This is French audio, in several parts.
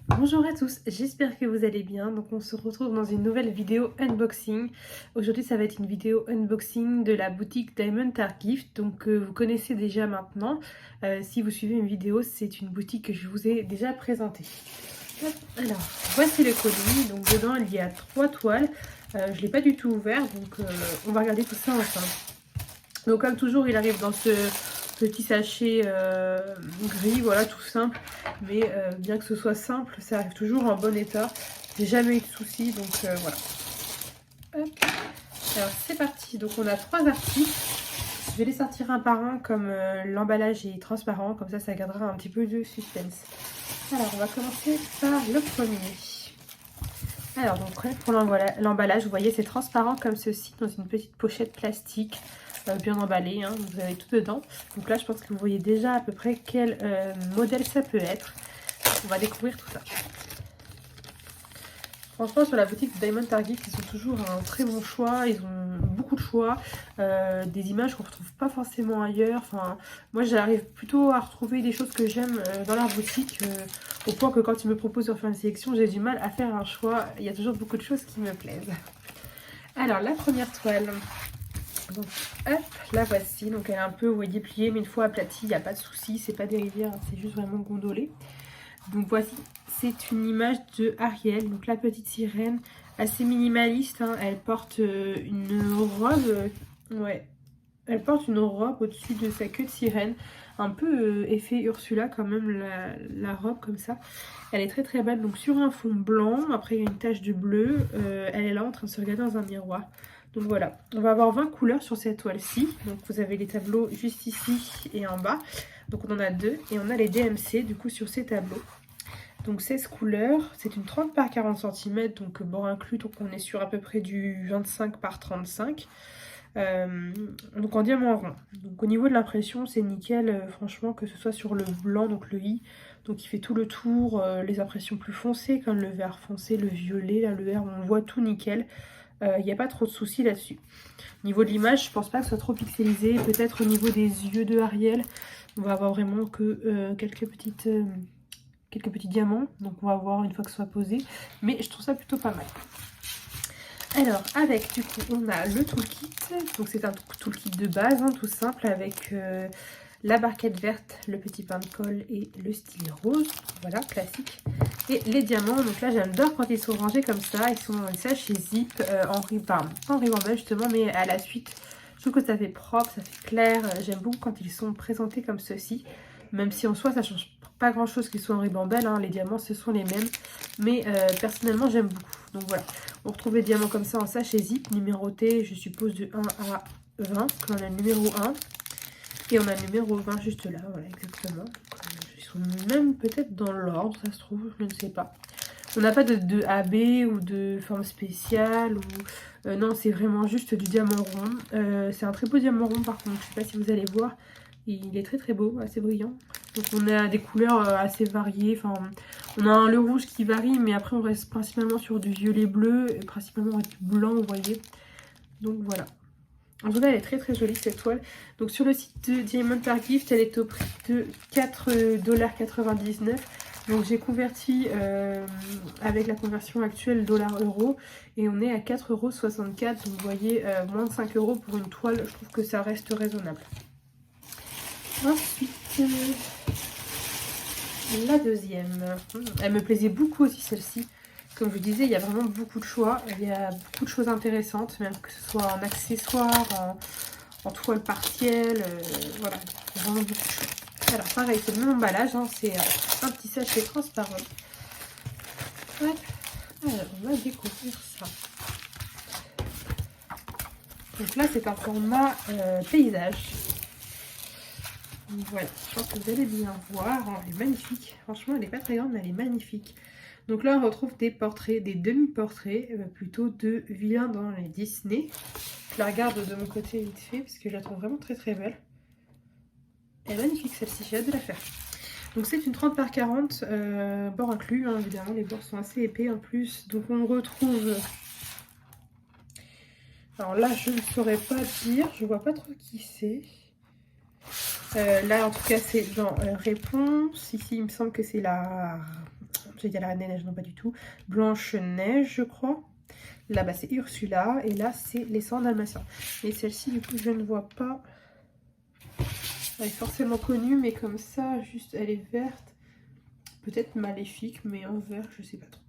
Bonjour à tous, j'espère que vous allez bien. Donc on se retrouve dans une nouvelle vidéo unboxing. Aujourd'hui ça va être une vidéo unboxing de la boutique Diamond Art Gift. Donc vous connaissez déjà maintenant. Si vous suivez une vidéo, c'est une boutique que je vous ai déjà présentée. Hop, alors voici le colis. Donc dedans il y a 3 toiles. Je ne l'ai pas du tout ouvert, donc on va regarder tout ça ensemble. Donc comme toujours il arrive dans ce petit sachet gris, voilà, tout simple. Mais bien que ce soit simple, ça arrive toujours en bon état. J'ai jamais eu de soucis, donc voilà. Hop. Alors c'est parti, donc on a 3 articles. Je vais les sortir un par un comme l'emballage est transparent, comme ça gardera un petit peu de suspense. Alors on va commencer par le premier. Alors donc pour l'emballage, vous voyez c'est transparent comme ceci dans une petite pochette plastique. Bien emballé, hein, vous avez tout dedans. Donc là je pense que vous voyez déjà à peu près quel modèle ça peut être. On va découvrir tout ça. Franchement sur la boutique Diamond Art Gift, ils ont toujours un très bon choix, ils ont beaucoup de choix, des images qu'on ne retrouve pas forcément ailleurs. Enfin, moi j'arrive plutôt à retrouver des choses que j'aime dans leur boutique, au point que quand ils me proposent de faire une sélection, j'ai du mal à faire un choix. Il y a toujours beaucoup de choses qui me plaisent. Alors la première toile. Donc hop, la voici. Donc elle est un peu, vous voyez, pliée, mais une fois aplatie, il n'y a pas de souci, c'est pas des rivières, c'est juste vraiment gondolé. Donc voici, c'est une image de Ariel, donc la petite sirène, assez minimaliste, hein. Elle porte une robe, ouais, elle porte une robe au-dessus de sa queue de sirène, un peu effet Ursula quand même, la robe comme ça. Elle est très très belle, donc sur un fond blanc, après il y a une tache de bleu, elle est là en train de se regarder dans un miroir. Donc voilà, on va avoir 20 couleurs sur cette toile-ci. Donc vous avez les tableaux juste ici et en bas. Donc on en a 2 et on a les DMC du coup sur ces tableaux. Donc 16 couleurs, c'est une 30 par 40 cm, donc bord inclus, donc on est sur à peu près du 25 par 35. Donc en diamant rond. Donc au niveau de l'impression c'est nickel, franchement, que ce soit sur le blanc, donc le i, donc il fait tout le tour, les impressions plus foncées comme le vert foncé, le violet, là le vert, on voit tout nickel. Il n'y a pas trop de soucis là-dessus. Au niveau de l'image, je pense pas que ce soit trop pixelisé. Peut-être au niveau des yeux de Ariel, on va avoir vraiment que quelques petits diamants. Donc on va voir une fois que ce soit posé. Mais je trouve ça plutôt pas mal. Alors avec du coup on a le toolkit. Donc c'est un toolkit de base, hein, tout simple, avec la barquette verte, le petit pain de colle et le stylet rose. Voilà, classique. Et les diamants, donc là j'adore quand ils sont rangés comme ça. Ils sont dans les sachets zip en ribambelle justement, mais à la suite. Je trouve que ça fait propre, ça fait clair. J'aime beaucoup quand ils sont présentés comme ceci. Même si en soi ça change pas grand chose qu'ils soient en ribambelle, hein. Les diamants ce sont les mêmes. Mais personnellement j'aime beaucoup. Donc voilà, on retrouve les diamants comme ça en sachet zip, numérotés je suppose de 1 à 20. On a le numéro 1. Et on a le numéro 20 juste là, voilà, exactement. Donc, ils sont même peut-être dans l'ordre, ça se trouve, je ne sais pas. On n'a pas de AB ou de forme spéciale, ou non, c'est vraiment juste du diamant rond. C'est un très beau diamant rond par contre, je sais pas si vous allez voir. Il est très très beau, assez brillant. Donc on a des couleurs assez variées. Enfin, on a le rouge qui varie, mais après on reste principalement sur du violet bleu, et principalement avec du blanc, vous voyez. Donc voilà. En tout cas, elle est très très jolie cette toile. Donc sur le site de Diamond Art Gift, elle est au prix de 4,99 $. Donc j'ai converti avec la conversion actuelle dollar-euro et on est à 4,64 €. Donc vous voyez, moins de 5 € pour une toile, je trouve que ça reste raisonnable. Ensuite, la deuxième. Elle me plaisait beaucoup aussi celle-ci. Comme je vous disais, il y a vraiment beaucoup de choix. Il y a beaucoup de choses intéressantes, même que ce soit en accessoires, en toile partielle. Voilà, il y a vraiment beaucoup de choix. Alors pareil, c'est le même emballage, hein, c'est un petit sachet transparent. Hop. Alors, on va découvrir ça. Donc là, c'est un format paysage. Voilà, je pense que vous allez bien voir. Elle est magnifique. Franchement, elle n'est pas très grande, mais elle est magnifique. Donc là, on retrouve des portraits, des demi-portraits, plutôt de vilains dans les Disney. Je la regarde de mon côté vite fait, parce que je la trouve vraiment très très belle. Elle est magnifique celle-ci, j'ai hâte de la faire. Donc c'est une 30 par 40, bord inclus, hein, évidemment, les bords sont assez épais en plus. Donc on retrouve... Alors là, je ne saurais pas dire, je vois pas trop qui c'est. Là, en tout cas, c'est dans réponse. Ici, il me semble que c'est la J'ai dit la Reine des Neiges, non pas du tout. Blanche-Neige, je crois. Là-bas, c'est Ursula. Et là, c'est les 100 Dalmatiens. Et celle-ci, du coup, je ne vois pas. Elle est forcément connue, mais comme ça, juste, elle est verte. Peut-être Maléfique, mais en vert, je sais pas trop.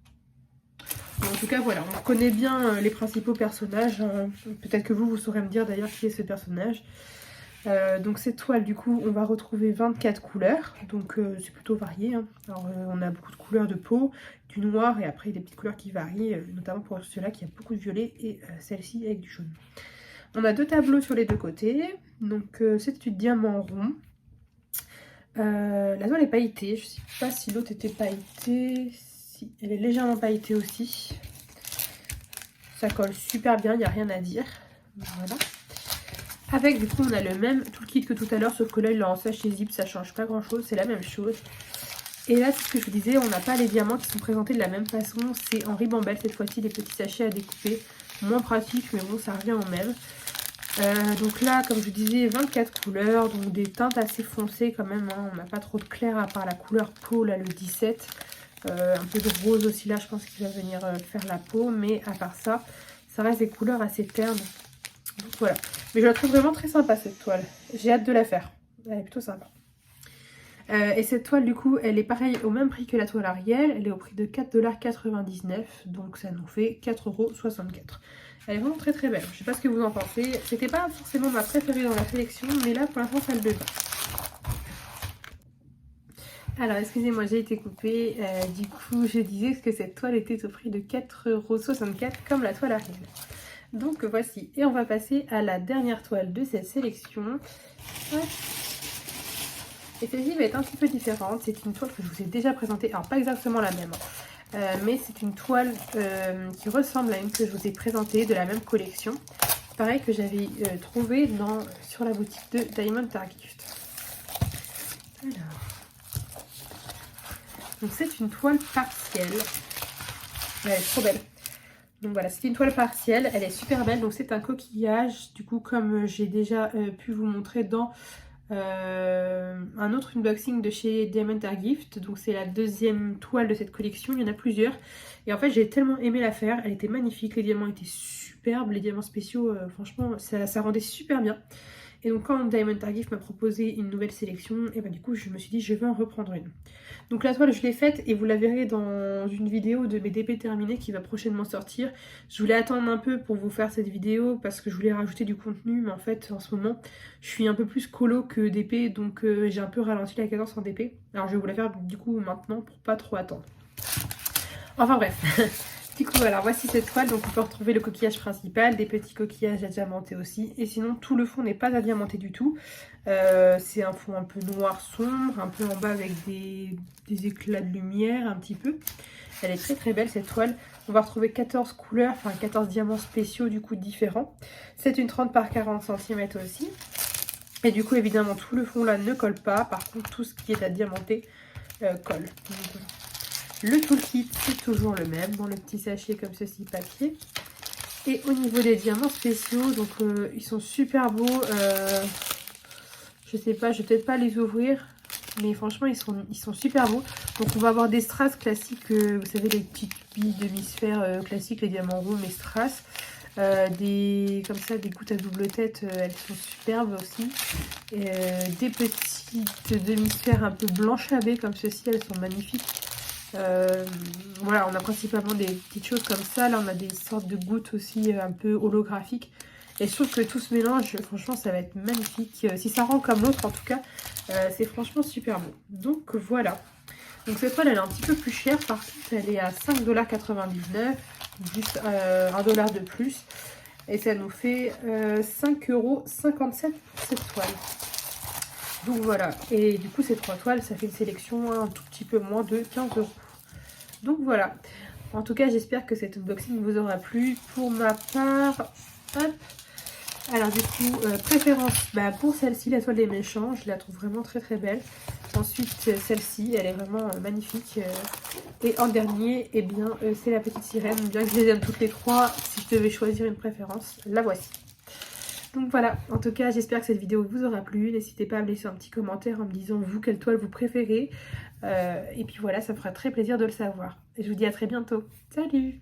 Bon, en tout cas, voilà, on connaît bien les principaux personnages. Hein. Peut-être que vous saurez me dire d'ailleurs qui est ce personnage. Donc cette toile, du coup, on va retrouver 24 couleurs. Donc c'est plutôt varié. Hein. Alors on a beaucoup de couleurs de peau, du noir et après des petites couleurs qui varient, notamment pour ceux-là qui a beaucoup de violet et celle-ci avec du jaune. On a 2 tableaux sur les 2 côtés. Donc c'est du diamant rond. La toile est pailletée. Je ne sais pas si l'autre était pailletée. Si, elle est légèrement pailletée aussi. Ça colle super bien, il n'y a rien à dire. Voilà. Avec, du coup, on a le même toolkit que tout à l'heure, sauf que là, il l'a en sachet zip, ça change pas grand-chose, c'est la même chose. Et là, c'est ce que je vous disais, on n'a pas les diamants qui sont présentés de la même façon. C'est en ribambelle cette fois-ci, les petits sachets à découper. Moins pratique, mais bon, ça revient au même. Donc là, comme je vous disais, 24 couleurs, donc des teintes assez foncées quand même. Hein. On n'a pas trop de clair à part la couleur peau, là, le 17. Un peu de rose aussi, là, je pense qu'il va venir faire la peau. Mais à part ça, ça reste des couleurs assez ternes. Donc voilà. Mais je la trouve vraiment très sympa, cette toile. J'ai hâte de la faire. Elle est plutôt sympa. Et cette toile, du coup, elle est pareille au même prix que la toile Ariel. Elle est au prix de 4,99 $. Donc ça nous fait 4,64 €. Elle est vraiment très très belle. Je sais pas ce que vous en pensez. C'était pas forcément ma préférée dans la sélection, mais là pour l'instant ça le devient. Alors excusez-moi, j'ai été coupée. Du coup je disais que cette toile était au prix de 4,64 € comme la toile Ariel. Donc voici. Et on va passer à la dernière toile de cette sélection. Et celle-ci va être un petit peu différente. C'est une toile que je vous ai déjà présentée. Alors pas exactement la même. Mais c'est une toile qui ressemble à une que je vous ai présentée de la même collection. Pareil que j'avais trouvé sur la boutique de Diamond Art Gift. Alors. Donc c'est une toile partielle. Elle est trop belle. Donc voilà, c'est une toile partielle. Elle est super belle. Donc c'est un coquillage. Du coup, comme j'ai déjà pu vous montrer dans un autre unboxing de chez Diamond Art Gift. Donc c'est la deuxième toile de cette collection, il y en a plusieurs et en fait j'ai tellement aimé la faire, elle était magnifique, les diamants étaient superbes, les diamants spéciaux franchement ça rendait super bien. Et donc quand Diamond Art Gift m'a proposé une nouvelle sélection, et bah du coup je me suis dit je vais en reprendre une. Donc la toile je l'ai faite et vous la verrez dans une vidéo de mes DP terminés qui va prochainement sortir. Je voulais attendre un peu pour vous faire cette vidéo parce que je voulais rajouter du contenu, mais en fait en ce moment je suis un peu plus colo que DP, donc j'ai un peu ralenti la cadence en DP. Alors je vais vous la faire du coup maintenant pour pas trop attendre. Enfin bref. Du coup, alors voici cette toile, donc on peut retrouver le coquillage principal, des petits coquillages à diamanter aussi, et sinon tout le fond n'est pas à diamanter du tout. C'est un fond un peu noir sombre, un peu en bas avec des éclats de lumière un petit peu. Elle est très très belle cette toile. On va retrouver 14 couleurs, enfin 14 diamants spéciaux du coup différents. C'est une 30 par 40 cm aussi. Et du coup évidemment tout le fond là ne colle pas, par contre tout ce qui est à diamanter colle. Donc, voilà. Le toolkit c'est toujours le même, dans le petit sachet comme ceci papier. Et au niveau des diamants spéciaux, donc ils sont super beaux. Je sais pas, je vais peut-être pas les ouvrir, mais franchement ils sont super beaux. Donc on va avoir des strass classiques, vous savez les petites billes demi-sphères classiques, les diamants ronds mais strass. Comme ça, des gouttes à double tête, elles sont superbes aussi. Des petites demi-sphères un peu blanchâbées comme ceci, elles sont magnifiques. Voilà, on a principalement des petites choses comme ça. Là on a des sortes de gouttes aussi un peu holographiques, et je trouve que tout ce mélange franchement ça va être magnifique. Si ça rend comme l'autre en tout cas, c'est franchement super beau. Donc voilà, donc cette toile elle est un petit peu plus chère, par contre elle est à 5,99 $, juste 1 $ de plus, et ça nous fait 5,57 € pour cette toile. Donc voilà, et du coup ces 3 toiles ça fait une sélection un tout petit peu moins de 15 €. Donc voilà, en tout cas j'espère que cet unboxing vous aura plu. Pour ma part, hop, alors du coup préférence pour celle-ci, la toile des méchants, je la trouve vraiment très très belle. Ensuite celle-ci, elle est vraiment magnifique. Et en dernier, eh bien c'est la petite sirène, bien que je les aime toutes les trois, si je devais choisir une préférence, la voici. Donc voilà, en tout cas j'espère que cette vidéo vous aura plu. N'hésitez pas à me laisser un petit commentaire en me disant vous quelle toile vous préférez. Et puis voilà, ça me fera très plaisir de le savoir. Et je vous dis à très bientôt. Salut!